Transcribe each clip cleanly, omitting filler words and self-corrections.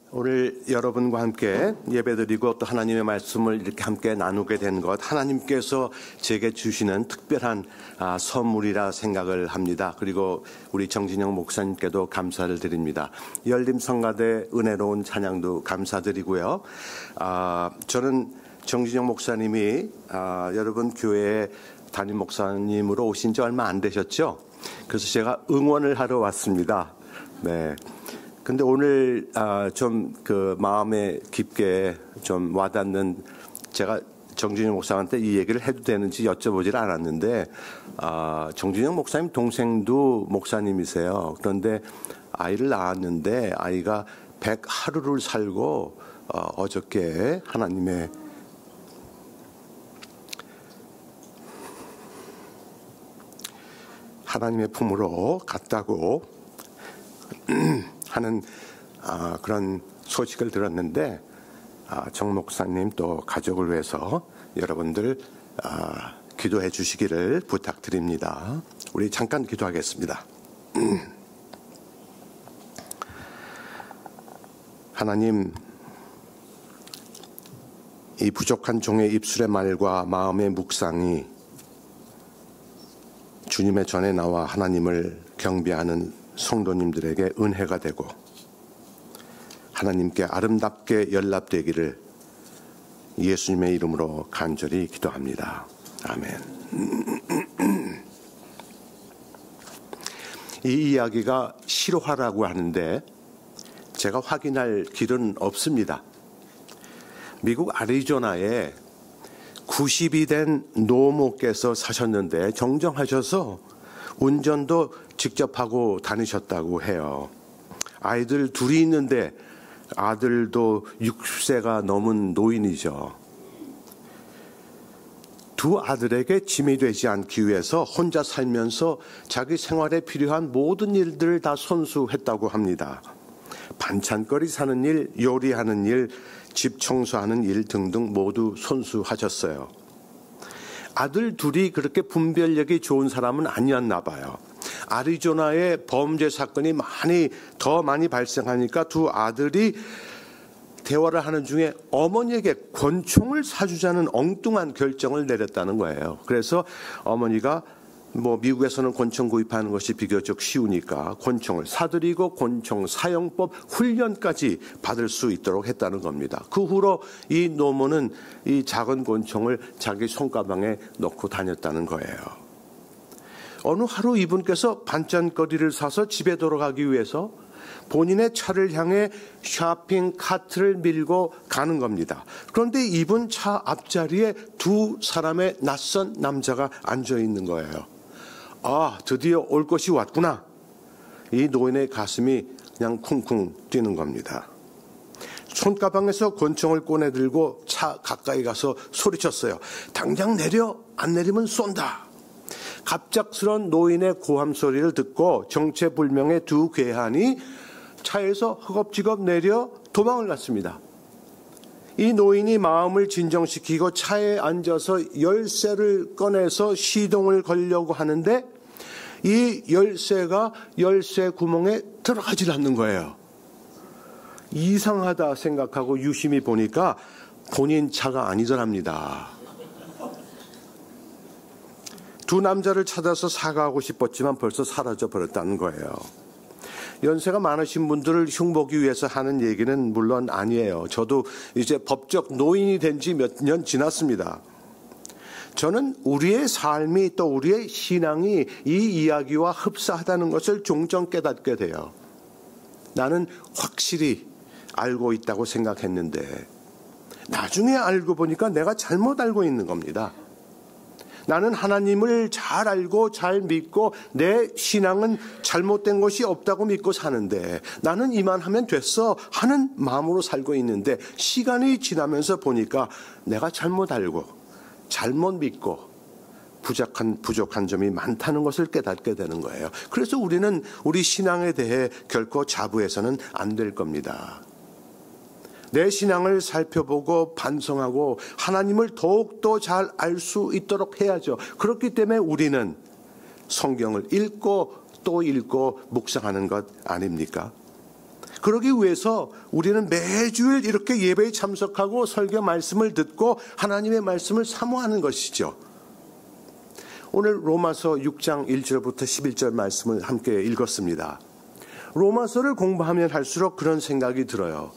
오늘 여러분과 함께 예배드리고 또 하나님의 말씀을 이렇게 함께 나누게 된 것, 하나님께서 제게 주시는 특별한 선물이라 생각을 합니다. 그리고 우리 정진영 목사님께도 감사를 드립니다. 열림성가대 은혜로운 찬양도 감사드리고요. 저는 정진영 목사님이 여러분 교회에 담임 목사님으로 오신 지 얼마 안 되셨죠? 그래서 제가 응원을 하러 왔습니다. 네. 근데 오늘 좀 그 마음에 깊게 좀 와닿는, 제가 정진영 목사한테 이 얘기를 해도 되는지 여쭤보질 않았는데, 정진영 목사님 동생도 목사님이세요. 그런데 아이를 낳았는데 아이가 100하루를 살고 어저께 하나님의 품으로 갔다고 하는 그런 소식을 들었는데, 정 목사님 또 가족을 위해서 여러분들 기도해 주시기를 부탁드립니다. 우리 잠깐 기도하겠습니다. 하나님, 이 부족한 종의 입술의 말과 마음의 묵상이 주님의 전에 나와 하나님을 경배하는 성도님들에게 은혜가 되고 하나님께 아름답게 연락되기를 예수님의 이름으로 간절히 기도합니다. 아멘. 이 이야기가 실화라고 하는데 제가 확인할 길은 없습니다. 미국 애리조나에 90이 된 노모께서 사셨는데 정정하셔서 운전도 직접 하고 다니셨다고 해요. 아이들 둘이 있는데 아들도 60세가 넘은 노인이죠. 두 아들에게 짐이 되지 않기 위해서 혼자 살면서 자기 생활에 필요한 모든 일들을 다 손수했다고 합니다. 반찬거리 사는 일, 요리하는 일, 집 청소하는 일 등등 모두 손수하셨어요. 아들 둘이 그렇게 분별력이 좋은 사람은 아니었나 봐요. 애리조나에 범죄 사건이 더 많이 발생하니까 두 아들이 대화를 하는 중에 어머니에게 권총을 사주자는 엉뚱한 결정을 내렸다는 거예요. 그래서 어머니가 미국에서는 권총 구입하는 것이 비교적 쉬우니까 권총을 사들이고 권총 사용법 훈련까지 받을 수 있도록 했다는 겁니다. 그 후로 이 노모는 이 작은 권총을 자기 손가방에 넣고 다녔다는 거예요. 어느 하루 이분께서 반찬거리를 사서 집에 돌아가기 위해서 본인의 차를 향해 쇼핑 카트를 밀고 가는 겁니다. 그런데 이분 차 앞자리에 두 사람의 낯선 남자가 앉아 있는 거예요. 드디어 올 것이 왔구나. 이 노인의 가슴이 그냥 쿵쿵 뛰는 겁니다. 손가방에서 권총을 꺼내들고 차 가까이 가서 소리쳤어요. 당장 내려, 안 내리면 쏜다. 갑작스런 노인의 고함 소리를 듣고 정체불명의 두 괴한이 차에서 허겁지겁 내려 도망을 갔습니다. 이 노인이 마음을 진정시키고 차에 앉아서 열쇠를 꺼내서 시동을 걸려고 하는데 이 열쇠가 열쇠 구멍에 들어가질 않는 거예요. 이상하다 생각하고 유심히 보니까 본인 차가 아니더랍니다. 두 남자를 찾아서 사과하고 싶었지만 벌써 사라져 버렸다는 거예요. 연세가 많으신 분들을 흉보기 위해서 하는 얘기는 물론 아니에요. 저도 이제 법적 노인이 된 지 몇 년 지났습니다. 저는 우리의 삶이 또 우리의 신앙이 이 이야기와 흡사하다는 것을 종종 깨닫게 돼요. 나는 확실히 알고 있다고 생각했는데 나중에 알고 보니까 내가 잘못 알고 있는 겁니다. 나는 하나님을 잘 알고 잘 믿고 내 신앙은 잘못된 것이 없다고 믿고 사는데 나는 이만하면 됐어 하는 마음으로 살고 있는데 시간이 지나면서 보니까 내가 잘못 알고 잘못 믿고 부족한 점이 많다는 것을 깨닫게 되는 거예요. 그래서 우리는 우리 신앙에 대해 결코 자부해서는 안 될 겁니다. 내 신앙을 살펴보고 반성하고 하나님을 더욱더 잘 알 수 있도록 해야죠. 그렇기 때문에 우리는 성경을 읽고 또 읽고 묵상하는 것 아닙니까? 그러기 위해서 우리는 매주일 이렇게 예배에 참석하고 설교 말씀을 듣고 하나님의 말씀을 사모하는 것이죠. 오늘 로마서 6장 1절부터 11절 말씀을 함께 읽었습니다. 로마서를 공부하면 할수록 그런 생각이 들어요.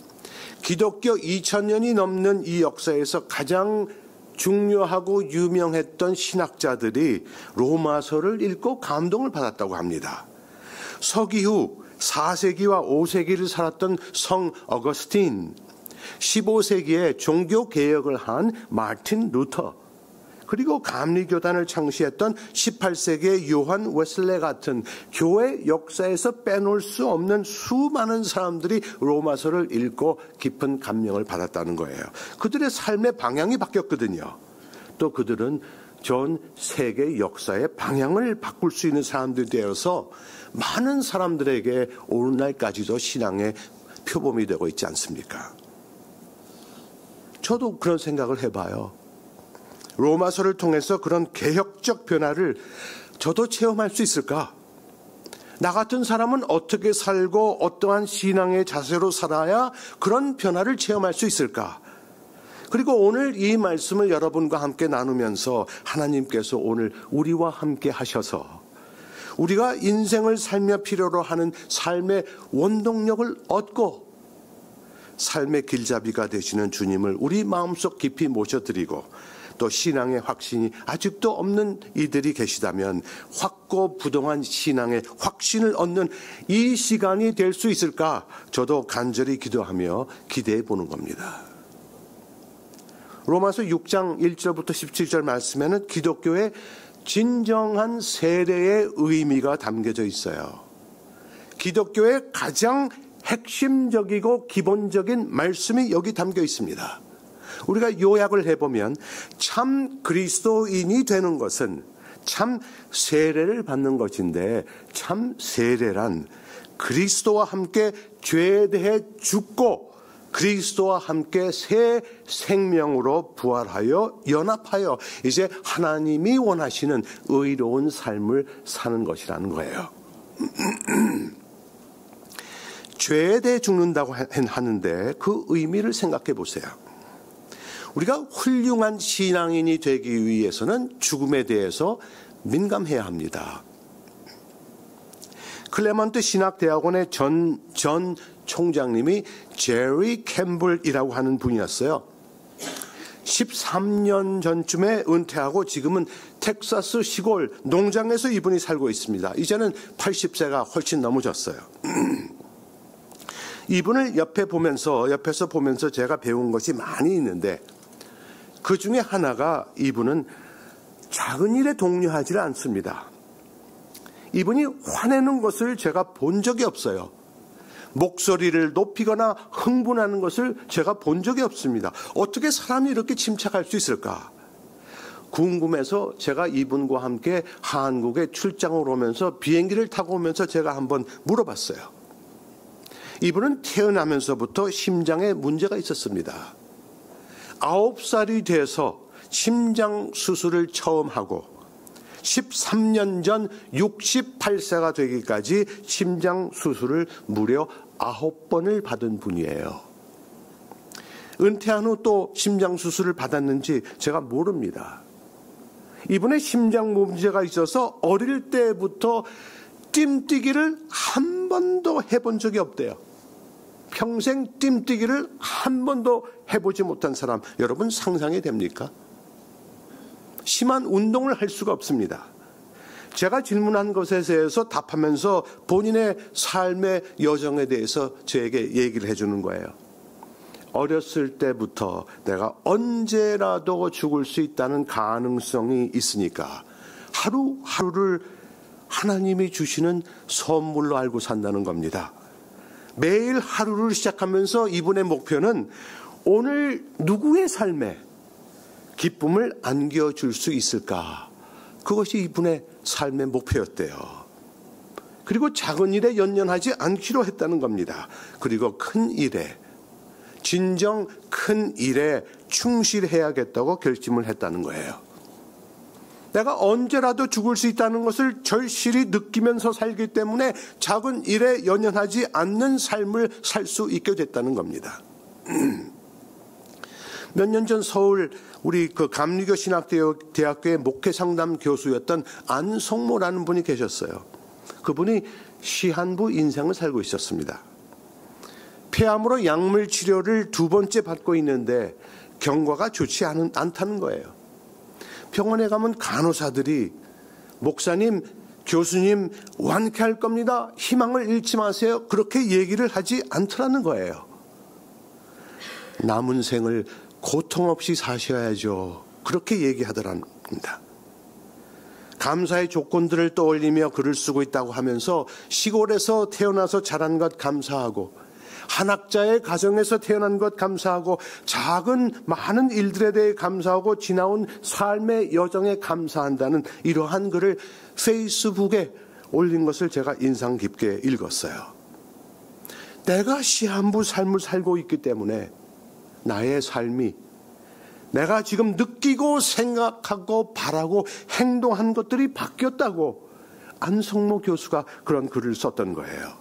기독교 2000년이 넘는 이 역사에서 가장 중요하고 유명했던 신학자들이 로마서를 읽고 감동을 받았다고 합니다. 서기후 4세기와 5세기를 살았던 성 어거스틴, 15세기에 종교개혁을 한 마틴 루터, 그리고 감리교단을 창시했던 18세기의 요한 웨슬레 같은 교회 역사에서 빼놓을 수 없는 수많은 사람들이 로마서를 읽고 깊은 감명을 받았다는 거예요. 그들의 삶의 방향이 바뀌었거든요. 또 그들은 전 세계 역사의 방향을 바꿀 수 있는 사람들이 되어서 많은 사람들에게 오늘날까지도 신앙의 표범이 되고 있지 않습니까? 저도 그런 생각을 해봐요. 로마서를 통해서 그런 개혁적 변화를 저도 체험할 수 있을까? 나 같은 사람은 어떻게 살고 어떠한 신앙의 자세로 살아야 그런 변화를 체험할 수 있을까? 그리고 오늘 이 말씀을 여러분과 함께 나누면서 하나님께서 오늘 우리와 함께 하셔서 우리가 인생을 살며 필요로 하는 삶의 원동력을 얻고 삶의 길잡이가 되시는 주님을 우리 마음속 깊이 모셔드리고 또 신앙의 확신이 아직도 없는 이들이 계시다면 확고부동한 신앙의 확신을 얻는 이 시간이 될 수 있을까? 저도 간절히 기도하며 기대해 보는 겁니다. 로마서 6장 1절부터 17절 말씀에는 기독교의 진정한 세례의 의미가 담겨져 있어요. 기독교의 가장 핵심적이고 기본적인 말씀이 여기 담겨 있습니다. 우리가 요약을 해보면 참 그리스도인이 되는 것은 참 세례를 받는 것인데 참 세례란 그리스도와 함께 죄에 대해 죽고 그리스도와 함께 새 생명으로 부활하여 연합하여 이제 하나님이 원하시는 의로운 삶을 사는 것이라는 거예요. 죄에 대해 죽는다고 하는데 그 의미를 생각해 보세요. 우리가 훌륭한 신앙인이 되기 위해서는 죽음에 대해서 민감해야 합니다. 클레먼트 신학대학원의 전 총장님이 제리 캠블이라고 하는 분이었어요. 13년 전쯤에 은퇴하고 지금은 텍사스 시골 농장에서 이분이 살고 있습니다. 이제는 80세가 훨씬 넘어졌어요. 이분을 옆에서 보면서 제가 배운 것이 많이 있는데 그 중에 하나가 이분은 작은 일에 독려하지 않습니다. 이분이 화내는 것을 제가 본 적이 없어요. 목소리를 높이거나 흥분하는 것을 제가 본 적이 없습니다. 어떻게 사람이 이렇게 침착할 수 있을까? 궁금해서 제가 이분과 함께 한국에 출장을 오면서 비행기를 타고 오면서 제가 한번 물어봤어요. 이분은 태어나면서부터 심장에 문제가 있었습니다. 9살이 돼서 심장 수술을 처음 하고 13년 전 68세가 되기까지 심장 수술을 무려 9번을 받은 분이에요. 은퇴한 후 또 심장 수술을 받았는지 제가 모릅니다. 이분의 심장 문제가 있어서 어릴 때부터 뜀뛰기를 한 번도 해본 적이 없대요. 평생 뜀뛰기를 한 번도 해보지 못한 사람, 여러분 상상이 됩니까? 심한 운동을 할 수가 없습니다. 제가 질문한 것에 대해서 답하면서 본인의 삶의 여정에 대해서 저에게 얘기를 해주는 거예요. 어렸을 때부터 내가 언제라도 죽을 수 있다는 가능성이 있으니까 하루하루를 하나님이 주시는 선물로 알고 산다는 겁니다. 매일 하루를 시작하면서 이분의 목표는 오늘 누구의 삶에 기쁨을 안겨줄 수 있을까? 그것이 이분의 삶의 목표였대요. 그리고 작은 일에 연연하지 않기로 했다는 겁니다. 그리고 큰 일에, 진정 큰 일에 충실해야겠다고 결심을 했다는 거예요. 내가 언제라도 죽을 수 있다는 것을 절실히 느끼면서 살기 때문에 작은 일에 연연하지 않는 삶을 살 수 있게 됐다는 겁니다. 몇 년 전 서울 우리 감리교 신학대학교의 목회상담 교수였던 안성모라는 분이 계셨어요. 그분이 시한부 인생을 살고 있었습니다. 폐암으로 약물 치료를 2번째 받고 있는데 경과가 좋지 않다는 거예요. 병원에 가면 간호사들이 목사님, 교수님 완쾌할 겁니다. 희망을 잃지 마세요. 그렇게 얘기를 하지 않더라는 거예요. 남은 생을 고통 없이 사셔야죠. 그렇게 얘기하더랍니다. 감사의 조건들을 떠올리며 글을 쓰고 있다고 하면서 시골에서 태어나서 자란 것 감사하고 한학자의 가정에서 태어난 것 감사하고 작은 많은 일들에 대해 감사하고 지나온 삶의 여정에 감사한다는 이러한 글을 페이스북에 올린 것을 제가 인상 깊게 읽었어요. 내가 시한부 삶을 살고 있기 때문에 나의 삶이 내가 지금 느끼고 생각하고 바라고 행동한 것들이 바뀌었다고 안성모 교수가 그런 글을 썼던 거예요.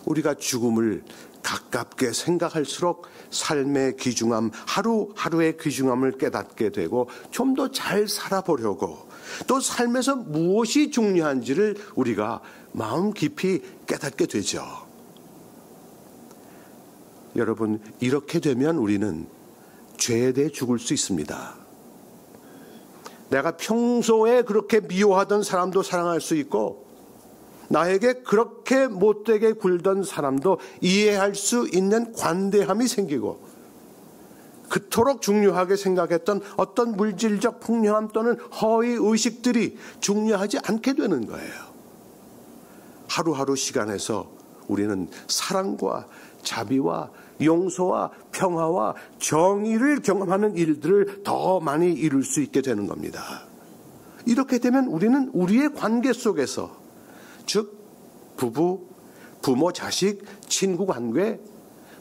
우리가 죽음을 가깝게 생각할수록 삶의 귀중함, 하루하루의 귀중함을 깨닫게 되고 좀 더 잘 살아보려고 또 삶에서 무엇이 중요한지를 우리가 마음 깊이 깨닫게 되죠. 여러분, 이렇게 되면 우리는 죄에 대해 죽을 수 있습니다. 내가 평소에 그렇게 미워하던 사람도 사랑할 수 있고 나에게 그렇게 못되게 굴던 사람도 이해할 수 있는 관대함이 생기고 그토록 중요하게 생각했던 어떤 물질적 풍요함 또는 허위 의식들이 중요하지 않게 되는 거예요. 하루하루 시간에서 우리는 사랑과 자비와 용서와 평화와 정의를 경험하는 일들을 더 많이 이룰 수 있게 되는 겁니다. 이렇게 되면 우리는 우리의 관계 속에서 즉 부부, 부모, 자식, 친구 관계,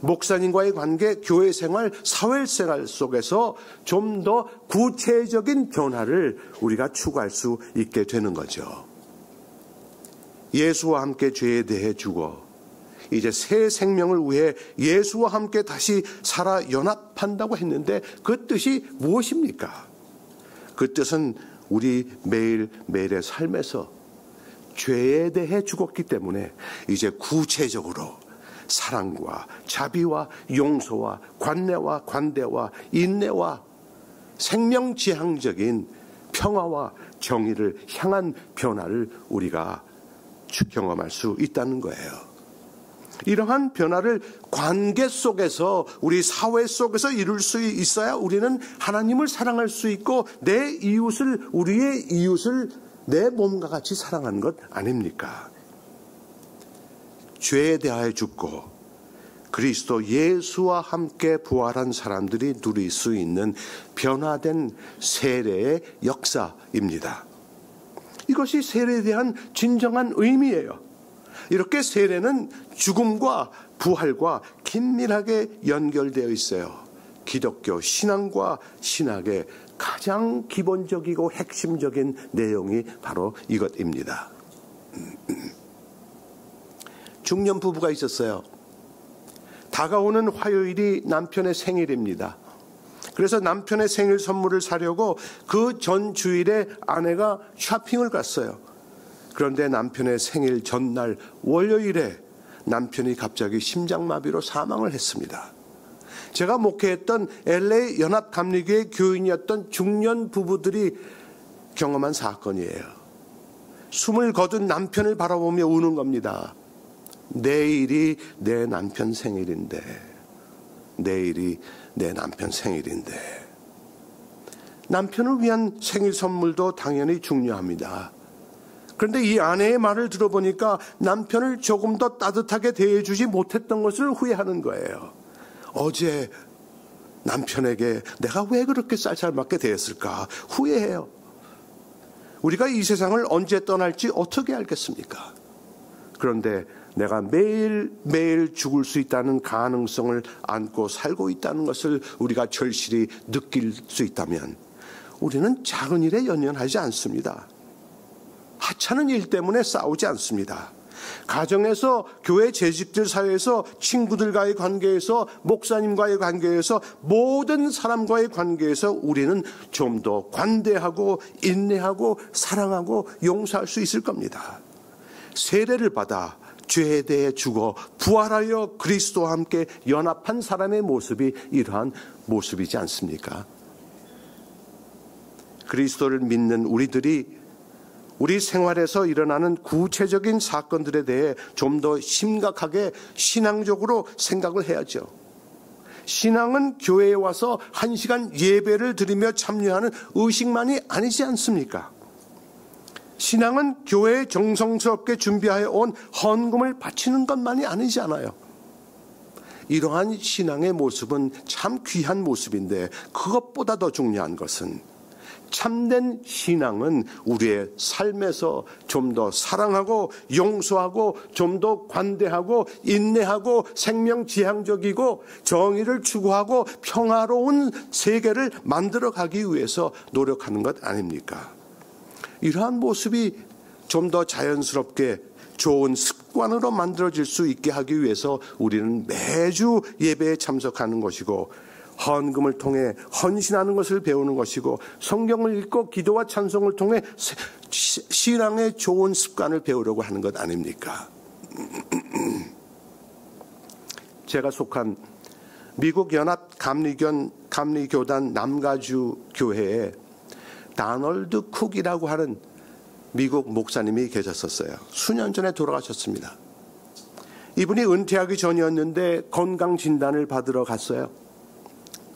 목사님과의 관계, 교회 생활, 사회생활 속에서 좀 더 구체적인 변화를 우리가 추구할 수 있게 되는 거죠. 예수와 함께 죄에 대해 죽어 이제 새 생명을 위해 예수와 함께 다시 살아 연합한다고 했는데 그 뜻이 무엇입니까? 그 뜻은 우리 매일매일의 삶에서 죄에 대해 죽었기 때문에 이제 구체적으로 사랑과 자비와 용서와 관내와 관대와 인내와 생명지향적인 평화와 정의를 향한 변화를 우리가 경험할 수 있다는 거예요. 이러한 변화를 관계 속에서 우리 사회 속에서 이룰 수 있어야 우리는 하나님을 사랑할 수 있고 우리의 이웃을 내 몸과 같이 사랑하는 것 아닙니까? 죄에 대하여 죽고 그리스도 예수와 함께 부활한 사람들이 누릴 수 있는 변화된 세례의 역사입니다. 이것이 세례에 대한 진정한 의미예요. 이렇게 세례는 죽음과 부활과 긴밀하게 연결되어 있어요. 기독교 신앙과 신학의 가장 기본적이고 핵심적인 내용이 바로 이것입니다. 중년 부부가 있었어요. 다가오는 화요일이 남편의 생일입니다. 그래서 남편의 생일 선물을 사려고 그 전 주일에 아내가 쇼핑을 갔어요. 그런데 남편의 생일 전날 월요일에 남편이 갑자기 심장마비로 사망을 했습니다. 제가 목회했던 LA 연합감리교회 교인이었던 중년 부부들이 경험한 사건이에요. 숨을 거둔 남편을 바라보며 우는 겁니다. 내일이 내 남편 생일인데, 내일이 내 남편 생일인데. 남편을 위한 생일 선물도 당연히 중요합니다. 그런데 이 아내의 말을 들어보니까 남편을 조금 더 따뜻하게 대해주지 못했던 것을 후회하는 거예요. 어제 남편에게 내가 왜 그렇게 쌀쌀맞게 대했을까 후회해요. 우리가 이 세상을 언제 떠날지 어떻게 알겠습니까? 그런데 내가 매일매일 죽을 수 있다는 가능성을 안고 살고 있다는 것을 우리가 절실히 느낄 수 있다면 우리는 작은 일에 연연하지 않습니다. 하찮은 일 때문에 싸우지 않습니다. 가정에서, 교회 재직들 사회에서, 친구들과의 관계에서, 목사님과의 관계에서, 모든 사람과의 관계에서 우리는 좀 더 관대하고 인내하고 사랑하고 용서할 수 있을 겁니다. 세례를 받아 죄에 대해 죽어 부활하여 그리스도와 함께 연합한 사람의 모습이 이러한 모습이지 않습니까? 그리스도를 믿는 우리들이 우리 생활에서 일어나는 구체적인 사건들에 대해 좀 더 심각하게 신앙적으로 생각을 해야죠. 신앙은 교회에 와서 1시간 예배를 드리며 참여하는 의식만이 아니지 않습니까? 신앙은 교회에 정성스럽게 준비하여 온 헌금을 바치는 것만이 아니지 않아요. 이러한 신앙의 모습은 참 귀한 모습인데 그것보다 더 중요한 것은 참된 신앙은 우리의 삶에서 좀 더 사랑하고 용서하고 좀 더 관대하고 인내하고 생명지향적이고 정의를 추구하고 평화로운 세계를 만들어가기 위해서 노력하는 것 아닙니까? 이러한 모습이 좀 더 자연스럽게 좋은 습관으로 만들어질 수 있게 하기 위해서 우리는 매주 예배에 참석하는 것이고 헌금을 통해 헌신하는 것을 배우는 것이고 성경을 읽고 기도와 찬송을 통해 신앙의 좋은 습관을 배우려고 하는 것 아닙니까? 제가 속한 미국 연합 감리교단 남가주 교회에 다널드 쿡이라고 하는 미국 목사님이 계셨었어요. 수년 전에 돌아가셨습니다. 이분이 은퇴하기 전이었는데 건강 진단을 받으러 갔어요.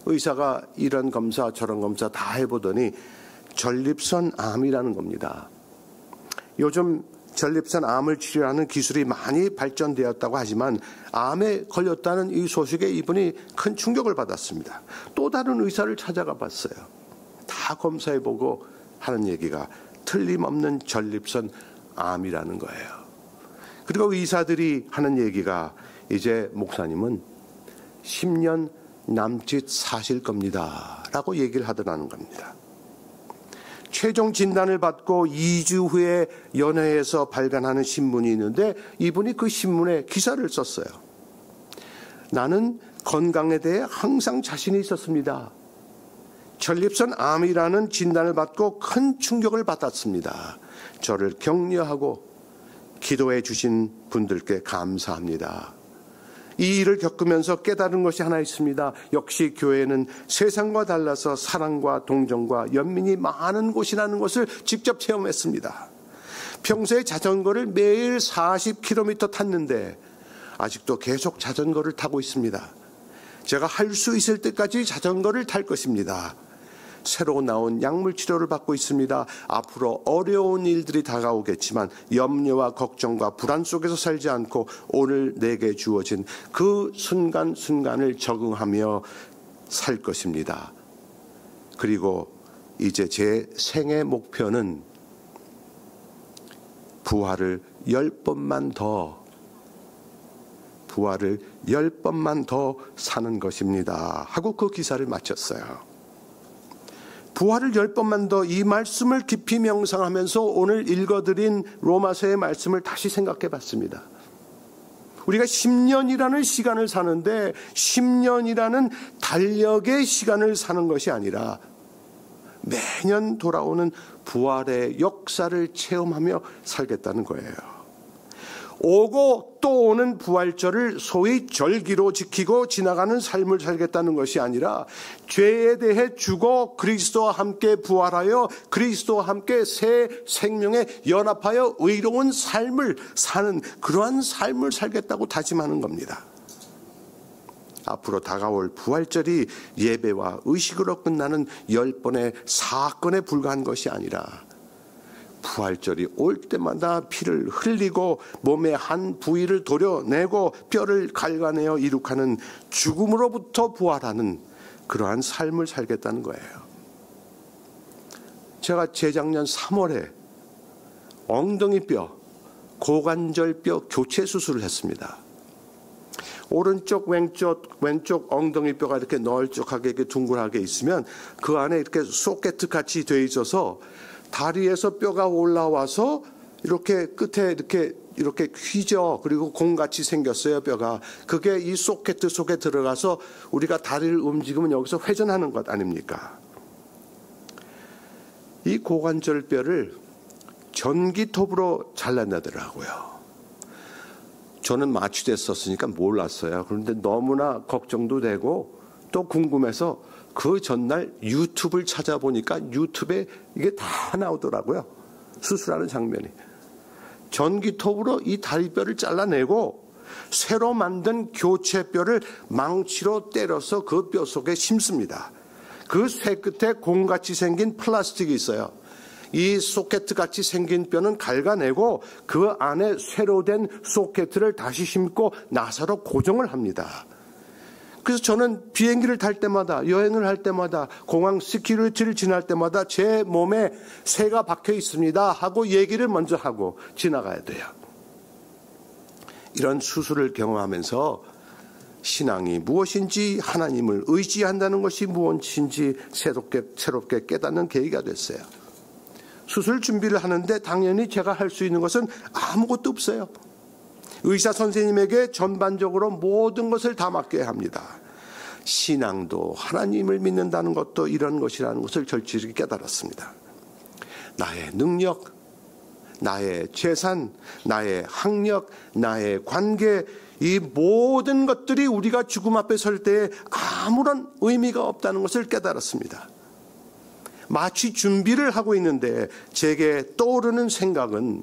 의사가 이런 검사 저런 검사 다 해보더니 전립선 암이라는 겁니다. 요즘 전립선 암을 치료하는 기술이 많이 발전되었다고 하지만 암에 걸렸다는 이 소식에 이분이 큰 충격을 받았습니다. 또 다른 의사를 찾아가 봤어요. 다 검사해보고 하는 얘기가 틀림없는 전립선 암이라는 거예요. 그리고 의사들이 하는 얘기가 이제 목사님은 10년 남짓 사실 겁니다 라고 얘기를 하더라는 겁니다. 최종 진단을 받고 2주 후에 연회에서 발간하는 신문이 있는데 이분이 그 신문에 기사를 썼어요. 나는 건강에 대해 항상 자신이 있었습니다. 전립선 암이라는 진단을 받고 큰 충격을 받았습니다. 저를 격려하고 기도해 주신 분들께 감사합니다. 이 일을 겪으면서 깨달은 것이 하나 있습니다. 역시 교회는 세상과 달라서 사랑과 동정과 연민이 많은 곳이라는 것을 직접 체험했습니다. 평소에 자전거를 매일 40km 탔는데 아직도 계속 자전거를 타고 있습니다. 제가 할 수 있을 때까지 자전거를 탈 것입니다. 새로 나온 약물 치료를 받고 있습니다. 앞으로 어려운 일들이 다가오겠지만 염려와 걱정과 불안 속에서 살지 않고 오늘 내게 주어진 그 순간순간을 적응하며 살 것입니다. 그리고 이제 제 생애 목표는 부활을 10번만 더 사는 것입니다 하고 그 기사를 마쳤어요. 부활을 10번만 더, 이 말씀을 깊이 명상하면서 오늘 읽어드린 로마서의 말씀을 다시 생각해 봤습니다. 우리가 10년이라는 시간을 사는데 10년이라는 달력의 시간을 사는 것이 아니라 매년 돌아오는 부활의 역사를 체험하며 살겠다는 거예요. 오고 또 오는 부활절을 소위 절기로 지키고 지나가는 삶을 살겠다는 것이 아니라 죄에 대해 죽어 그리스도와 함께 부활하여 그리스도와 함께 새 생명에 연합하여 의로운 삶을 사는 그러한 삶을 살겠다고 다짐하는 겁니다. 앞으로 다가올 부활절이 예배와 의식으로 끝나는 10번의 사건에 불과한 것이 아니라 부활절이 올 때마다 피를 흘리고 몸의 한 부위를 도려내고 뼈를 갈가내어 이룩하는 죽음으로부터 부활하는 그러한 삶을 살겠다는 거예요. 제가 재작년 3월에 엉덩이뼈, 고관절뼈 교체 수술을 했습니다. 오른쪽 왼쪽 엉덩이 뼈가 이렇게 널쩍하게 이렇게 둥글하게 있으면 그 안에 이렇게 소켓 같이 돼 있어서 다리에서 뼈가 올라와서 이렇게 끝에 이렇게 휘져. 그리고 공같이 생겼어요, 뼈가. 그게 이 소켓 속에 들어가서 우리가 다리를 움직이면 여기서 회전하는 것 아닙니까? 이 고관절 뼈를 전기톱으로 잘라내더라고요. 저는 마취됐었으니까 몰랐어요. 그런데 너무나 걱정도 되고 또 궁금해서 그 전날 유튜브를 찾아보니까 유튜브에 이게 다 나오더라고요. 수술하는 장면이. 전기톱으로 이 다리뼈를 잘라내고 새로 만든 교체뼈를 망치로 때려서 그 뼈 속에 심습니다. 그 쇠 끝에 공같이 생긴 플라스틱이 있어요. 이 소켓 같이 생긴 뼈는 갉아내고 그 안에 쇠로 된 소켓을 다시 심고 나사로 고정을 합니다. 그래서 저는 비행기를 탈 때마다, 여행을 할 때마다, 공항 시큐리티를 지날 때마다 제 몸에 새가 박혀 있습니다 하고 얘기를 먼저 하고 지나가야 돼요. 이런 수술을 경험하면서 신앙이 무엇인지, 하나님을 의지한다는 것이 무엇인지 새롭게 깨닫는 계기가 됐어요. 수술 준비를 하는데 당연히 제가 할 수 있는 것은 아무것도 없어요. 의사 선생님에게 전반적으로 모든 것을 다 맡겨야 합니다. 신앙도 하나님을 믿는다는 것도 이런 것이라는 것을 절실히 깨달았습니다. 나의 능력, 나의 재산, 나의 학력, 나의 관계, 이 모든 것들이 우리가 죽음 앞에 설 때에 아무런 의미가 없다는 것을 깨달았습니다. 마치 준비를 하고 있는데 제게 떠오르는 생각은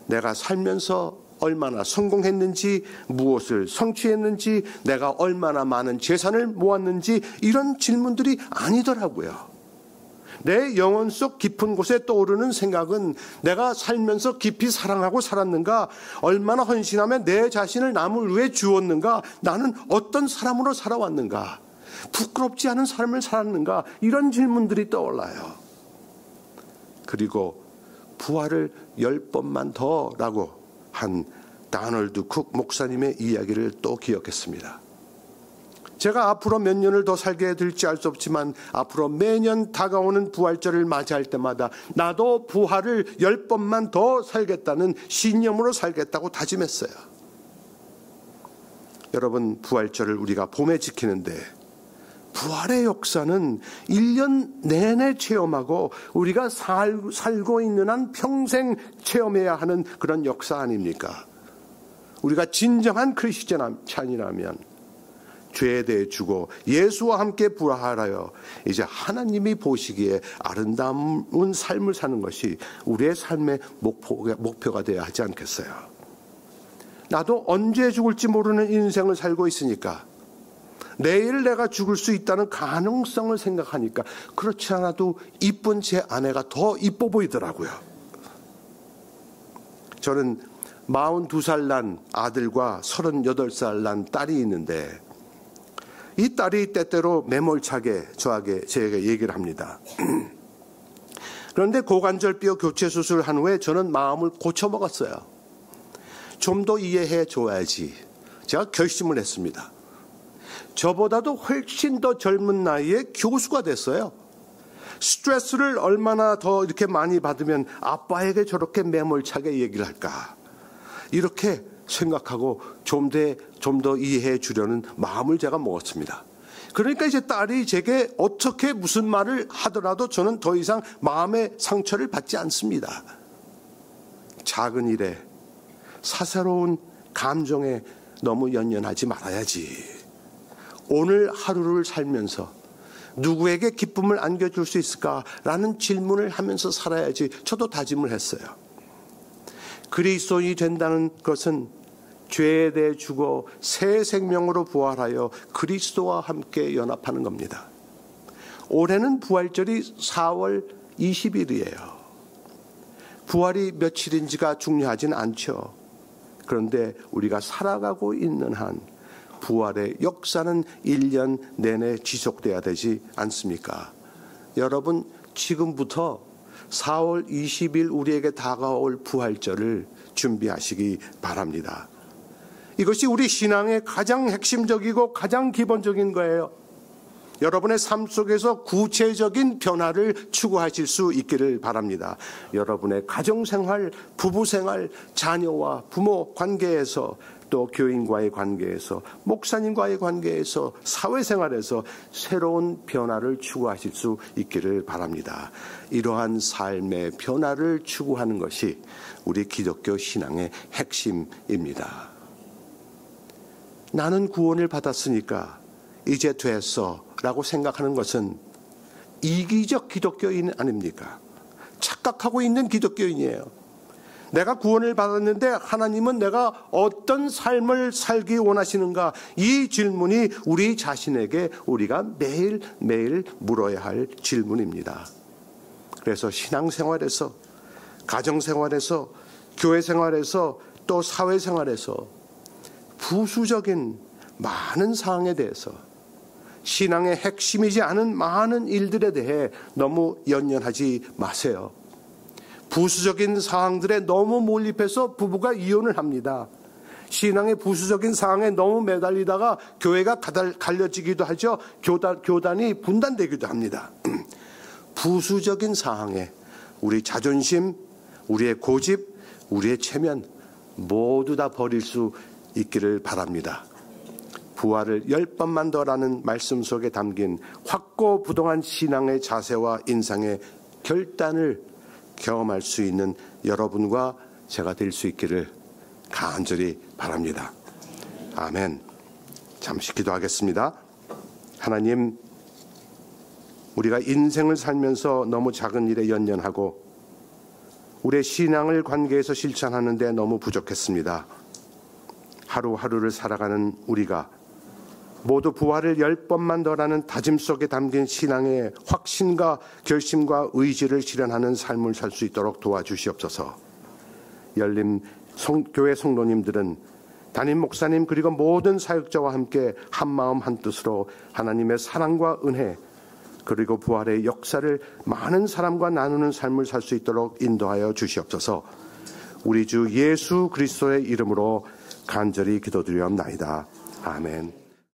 내가 살면서 얼마나 성공했는지, 무엇을 성취했는지, 내가 얼마나 많은 재산을 모았는지 이런 질문들이 아니더라고요. 내 영혼 속 깊은 곳에 떠오르는 생각은 내가 살면서 깊이 사랑하고 살았는가, 얼마나 헌신하며 내 자신을 남을 위해 주었는가, 나는 어떤 사람으로 살아왔는가, 부끄럽지 않은 삶을 살았는가, 이런 질문들이 떠올라요. 그리고 부활을 10번만 더라고 한 다널드 쿡 목사님의 이야기를 또 기억했습니다. 제가 앞으로 몇 년을 더 살게 될지 알 수 없지만 앞으로 매년 다가오는 부활절을 맞이할 때마다 나도 부활을 10번만 더 살겠다는 신념으로 살겠다고 다짐했어요. 여러분, 부활절을 우리가 봄에 지키는데 부활의 역사는 1년 내내 체험하고 우리가 살고 있는 한 평생 체험해야 하는 그런 역사 아닙니까? 우리가 진정한 크리스찬이라면 죄에 대해 주고 예수와 함께 부활하여 이제 하나님이 보시기에 아름다운 삶을 사는 것이 우리의 삶의 목표가 되어야 하지 않겠어요? 나도 언제 죽을지 모르는 인생을 살고 있으니까, 내일 내가 죽을 수 있다는 가능성을 생각하니까 그렇지 않아도 이쁜 제 아내가 더 이뻐 보이더라고요. 저는 42살 난 아들과 38살 난 딸이 있는데 이 딸이 때때로 매몰차게 제게 얘기를 합니다. 그런데 고관절뼈 교체 수술을 한 후에 저는 마음을 고쳐먹었어요. 좀 더 이해해 줘야지. 제가 결심을 했습니다. 저보다도 훨씬 더 젊은 나이에 교수가 됐어요. 스트레스를 얼마나 더 이렇게 많이 받으면 아빠에게 저렇게 매몰차게 얘기를 할까, 이렇게 생각하고 좀 더 이해해 주려는 마음을 제가 먹었습니다. 그러니까 이제 딸이 제게 어떻게 무슨 말을 하더라도 저는 더 이상 마음의 상처를 받지 않습니다. 작은 일에, 사사로운 감정에 너무 연연하지 말아야지. 오늘 하루를 살면서 누구에게 기쁨을 안겨줄 수 있을까라는 질문을 하면서 살아야지. 저도 다짐을 했어요. 그리스도인이 된다는 것은 죄에 대해 죽어 새 생명으로 부활하여 그리스도와 함께 연합하는 겁니다. 올해는 부활절이 4월 20일이에요. 부활이 며칠인지가 중요하진 않죠. 그런데 우리가 살아가고 있는 한 부활의 역사는 1년 내내 지속돼야 되지 않습니까? 여러분, 지금부터 4월 20일 우리에게 다가올 부활절을 준비하시기 바랍니다. 이것이 우리 신앙의 가장 핵심적이고 가장 기본적인 거예요. 여러분의 삶 속에서 구체적인 변화를 추구하실 수 있기를 바랍니다. 여러분의 가정생활, 부부생활, 자녀와 부모 관계에서, 또 교인과의 관계에서, 목사님과의 관계에서, 사회생활에서 새로운 변화를 추구하실 수 있기를 바랍니다. 이러한 삶의 변화를 추구하는 것이 우리 기독교 신앙의 핵심입니다. 나는 구원을 받았으니까 이제 됐어 라고 생각하는 것은 이기적 기독교인 아닙니까? 착각하고 있는 기독교인이에요. 내가 구원을 받았는데 하나님은 내가 어떤 삶을 살기 원하시는가? 이 질문이 우리 자신에게 우리가 매일매일 물어야 할 질문입니다. 그래서 신앙생활에서, 가정생활에서, 교회생활에서, 또 사회생활에서 부수적인 많은 사항에 대해서, 신앙의 핵심이지 않은 많은 일들에 대해 너무 연연하지 마세요. 부수적인 사항들에 너무 몰입해서 부부가 이혼을 합니다. 신앙의 부수적인 사항에 너무 매달리다가 교회가 갈려지기도 하죠. 교단이 분단되기도 합니다. 부수적인 사항에 우리 자존심, 우리의 고집, 우리의 체면 모두 다 버릴 수 있기를 바랍니다. 부활을 10번만 더라는 말씀 속에 담긴 확고부동한 신앙의 자세와 인상의 결단을 경험할 수 있는 여러분과 제가 될 수 있기를 간절히 바랍니다. 아멘. 잠시 기도하겠습니다. 하나님, 우리가 인생을 살면서 너무 작은 일에 연연하고 우리의 신앙을 관계에서 실천하는데 너무 부족했습니다. 하루하루를 살아가는 우리가 모두 부활을 10번만 더라는 다짐 속에 담긴 신앙의 확신과 결심과 의지를 실현하는 삶을 살 수 있도록 도와주시옵소서. 열린 교회 성도님들은 담임 목사님 그리고 모든 사역자와 함께 한마음 한뜻으로 하나님의 사랑과 은혜 그리고 부활의 역사를 많은 사람과 나누는 삶을 살 수 있도록 인도하여 주시옵소서. 우리 주 예수 그리스도의 이름으로 간절히 기도드리옵나이다. 아멘.